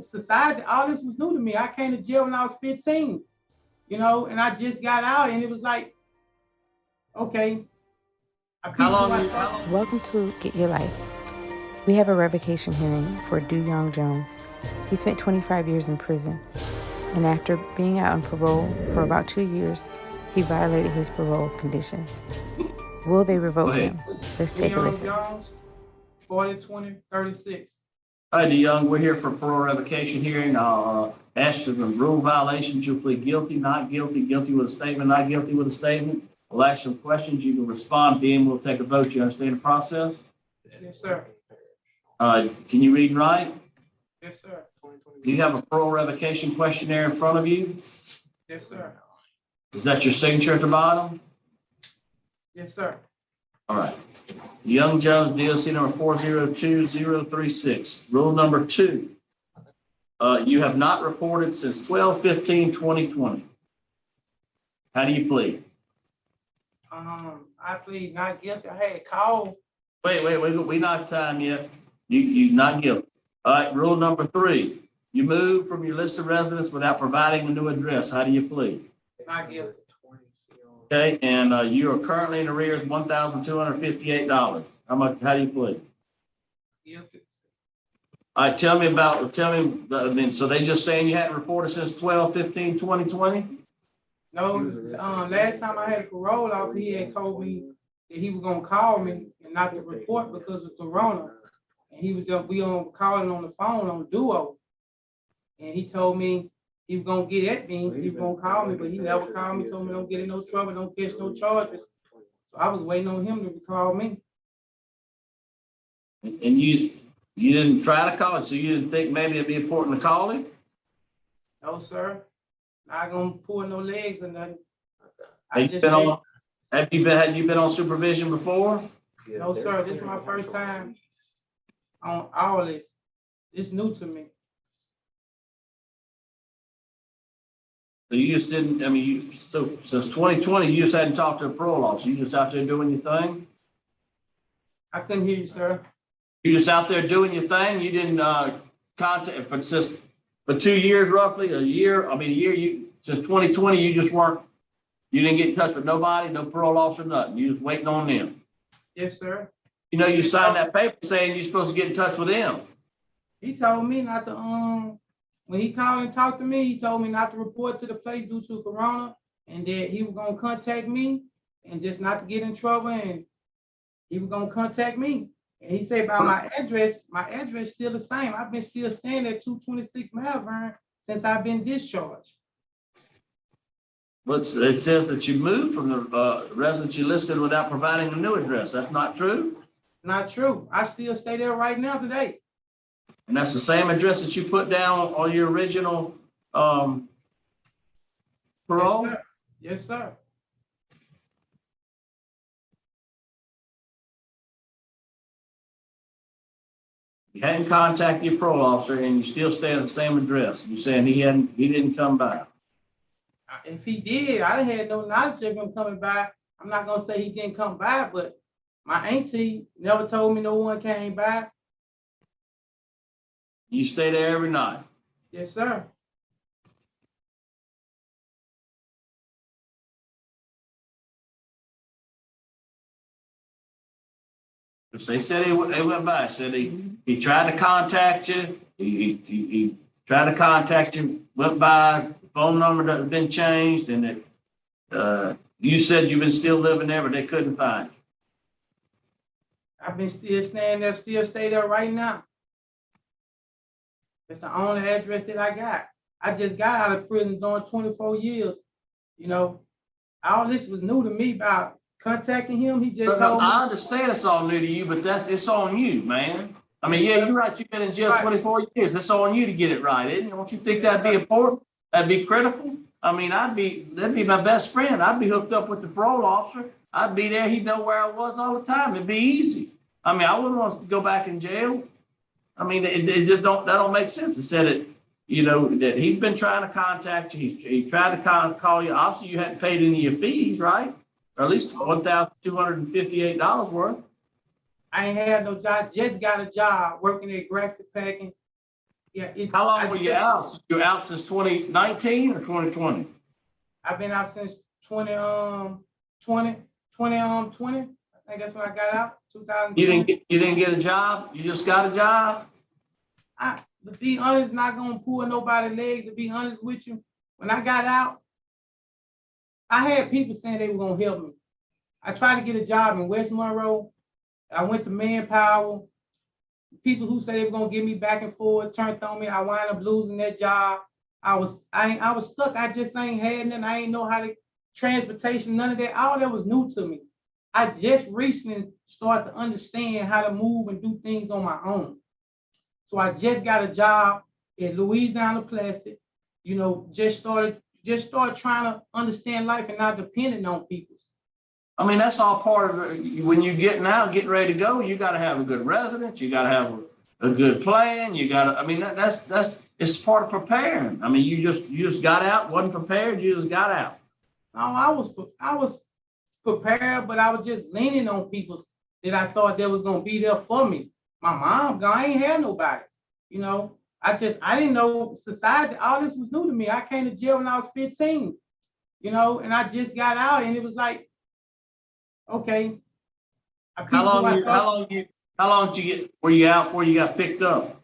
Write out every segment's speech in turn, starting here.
society, all this was new to me. I came to jail when I was 15, and I just got out, and it was like, okay. Welcome to Get Your Life. We have a revocation hearing for Young Jones. He spent 25 years in prison, and after being out on parole for about 2 years, he violated his parole conditions. Will they revoke him? Let's take a listen. Jones, 40-20-36. Hi, DeYoung. We're here for parole revocation hearing. Ask you the rule violations. You'll plead guilty, not guilty, guilty with a statement, not guilty with a statement. We'll ask some questions. You can respond. Then we'll take a vote. You understand the process? Yes, sir. Can you read and write? Yes, sir. Do you have a parole revocation questionnaire in front of you? Yes, sir. Is that your signature at the bottom? Yes, sir. All right. Young Jones, DOC number 402036. Rule number 2. You have not reported since 12/15/2020. How do you plead? I plead not guilty. I had a call. Wait. We not time yet. You not guilty. All right. Rule number 3. You moved from your list of residents without providing a new address. How do you plead? Not guilty. Okay, and you are currently in arrears $1,258. How do you plead? Guilty. All right, tell me, so they just saying you hadn't reported since 12/15/2020? No, last time I had a parole officer, he had told me that he was gonna call me and not to report because of Corona. And he was calling on the phone on Duo. And he told me he was gonna get at me, he was gonna call me, but he never called me, told me don't get in no trouble, don't catch no charges. So I was waiting on him to call me. And you didn't try to call him, so you didn't think maybe it'd be important to call him? No, sir. Not gonna pull no legs or nothing. Have you been on supervision before? No, sir. This is my first time on all this. It's new to me. So you just didn't, so since 2020, you just hadn't talked to a parole officer. You just out there doing your thing? I couldn't hear you, sir. You just out there doing your thing? You didn't contact for 2 years, roughly, a year, since 2020, you didn't get in touch with nobody, no parole officer, nothing. You just waiting on them. Yes, sir. You signed that paper saying you're supposed to get in touch with them. He told me not to, when he called and talked to me, he told me not to report to the place due to Corona, and that he was gonna contact me and just not to get in trouble, and he was gonna contact me. And he said about my address still the same. I've been still staying at 226 Malvern since I've been discharged. But it says that you moved from the residence you listed without providing a new address. That's not true? Not true. I still stay there right now today. And that's the same address that you put down on your original parole? Yes, sir. Yes, sir. You hadn't contacted your parole officer and you still stay at the same address. You're saying he didn't come by. If he did, I had no knowledge of him coming by. I'm not gonna say he didn't come by, but my auntie never told me no one came by. You stay there every night? Yes, sir. Because they said they went by. Said he tried to contact you. He tried to contact you. Went by. The phone number that had been changed, and that you said you've been still living there, but they couldn't find you. I've been still staying there. Still stay there right now. It's the only address that I got. I just got out of prison doing 24 years. All this was new to me about contacting him. He just told me. I understand it's all new to you, but it's on you, man. You're right. You've been in jail 24 years. It's on you to get it right, isn't it? Don't you think that'd be important? That'd be critical? That'd be my best friend. I'd be hooked up with the parole officer. I'd be there. He'd know where I was all the time. It'd be easy. I wouldn't want to go back in jail. It just that don't make sense. It said it, that he's been trying to contact you. He tried to call you. Obviously, you hadn't paid any of your fees, right? Or at least $1,258 worth. I ain't had no job. Just got a job working at graphic packing Yeah. How long were you out? You were out since 2019 or 2020? I've been out since 2020. I think that's when I got out. 2020. You didn't get a job? You just got a job? To be honest, not gonna pull nobody's leg. To be honest with you, when I got out, I had people saying they were gonna help me. I tried to get a job in West Monroe. I went to Manpower. People who say they were gonna give me back and forth turned on me. I wound up losing that job. I was stuck. I just ain't had nothing. I ain't know how to transportation, none of that. All that was new to me. I just recently started to understand how to move and do things on my own. So I just got a job at Louisiana Plastic. You know, just started trying to understand life and not depending on people. I mean, that's all part of it. When you're getting ready to go, you got to have a good residence. You got to have a good plan. You got to, I mean, it's part of preparing. I mean, you just got out, wasn't prepared. You just got out. No, I was prepared, but I was just leaning on people that I thought that was going to be there for me. My mom, I ain't had nobody, you know. I didn't know society. All this was new to me. I came to jail when I was 15, you know, and I just got out, and it was like, okay. How long did you get? Were you out before you got picked up?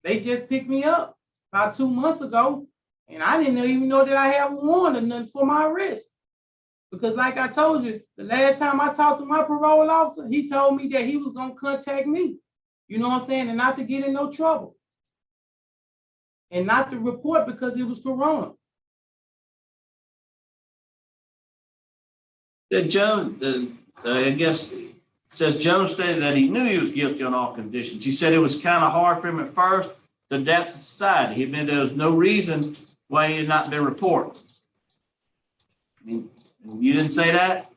They just picked me up about 2 months ago, and I didn't even know that I had a warrant or nothing for my arrest. Because like I told you, the last time I talked to my parole officer, he told me that he was gonna contact me. You know what I'm saying? And not to get in no trouble. And not to report because it was Corona. Jones, I guess, says Jones stated that he knew he was guilty on all conditions. He said it was kind of hard for him at first to adapt to society. He admitted there was no reason why he had not been reported. I mean, you didn't say that?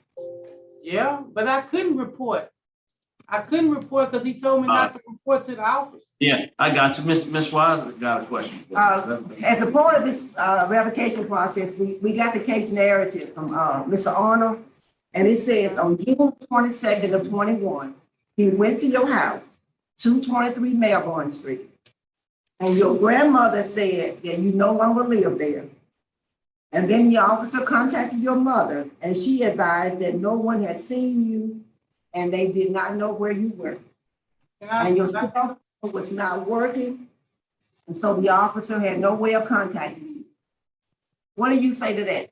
Yeah, but I couldn't report. I couldn't report because he told me not to report to the office. Yeah, I got you. Ms. Wise got a question. As a part of this revocation process, we got the case narrative from Mr. Arnold, and it says on June 22nd of 21, he went to your house, 223 Melbourne Street, and your grandmother said that you no longer live there. And then the officer contacted your mother, and she advised that no one had seen you and they did not know where you were. And your cell phone was not working, and so the officer had no way of contacting you. What do you say to that?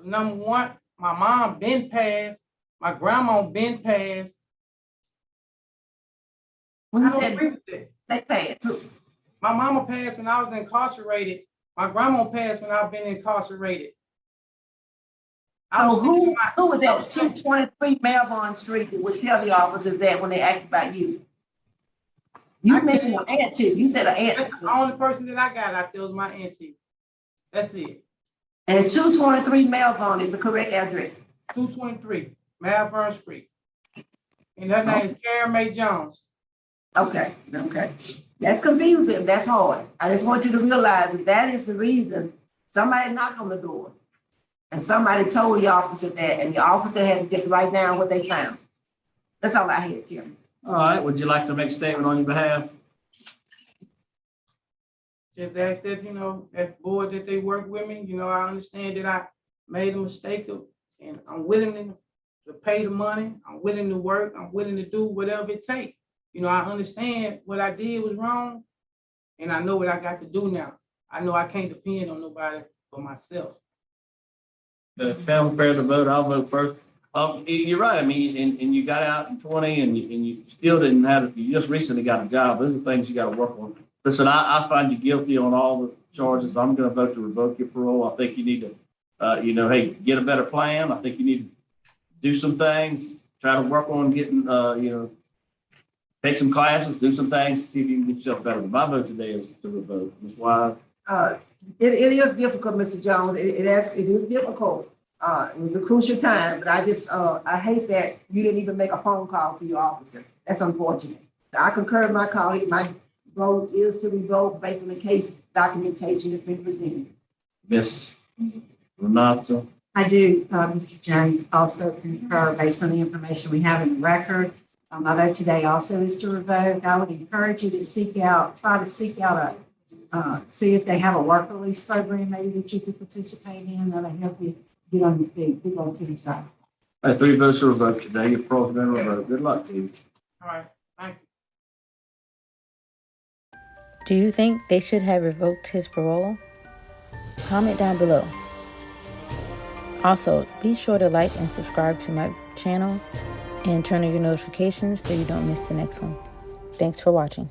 Number one, my mom been passed, my grandma been passed. When you said they passed, my mama passed when I was incarcerated. My grandma passed when I've been incarcerated. So who was at 223 Melbourne Street that would tell the officers that when they asked about you? You mentioned an auntie. You said an auntie. That's the only person that I got out there was my auntie. That's it. And 223 Melbourne is the correct address. 223 Malvern Street. And her name is Karen Mae Jones. Okay. That's confusing. That's hard. I just want you to realize that is the reason somebody knocked on the door. And somebody told the officer that, and the officer had to just write down what they found. That's all I had, Jim. All right. Would you like to make a statement on your behalf? Just ask that, you know, as board that they work with me. You know, I understand that I made a mistake, and I'm willing to pay the money. I'm willing to work. I'm willing to do whatever it takes. You know, I understand what I did was wrong, and I know what I got to do now. I know I can't depend on nobody but myself. The family prepared to vote. I'll vote first. You're right. I mean, and you got out in 20, and you still didn't have. You just recently got a job. Those are things you got to work on. Listen, I find you guilty on all the charges. I'm going to vote to revoke your parole. I think you need to, hey, get a better plan. I think you need to do some things. Try to work on getting, take some classes, do some things, see if you can get yourself better. But my vote today is to revoke. Ms. Wise. It is difficult, Mr. Jones. It is difficult. It was a crucial time, but I hate that you didn't even make a phone call to your officer. That's unfortunate. I concur with my colleague. My vote is to revoke based on the case documentation that's been presented. Ms. Renata. I do, Mr. Jones, also concur based on the information we have in the record. My vote today also is to revoke. I would encourage you to try to seek out see if they have a work release program maybe that you could participate in that'll help you get on your feet, get on to the side. All right, 3 votes to revoke today. Your parole's been revoked. Good luck to you. All right, thank you. Do you think they should have revoked his parole? Comment down below. Also, be sure to like and subscribe to my channel and turn on your notifications so you don't miss the next one. Thanks for watching.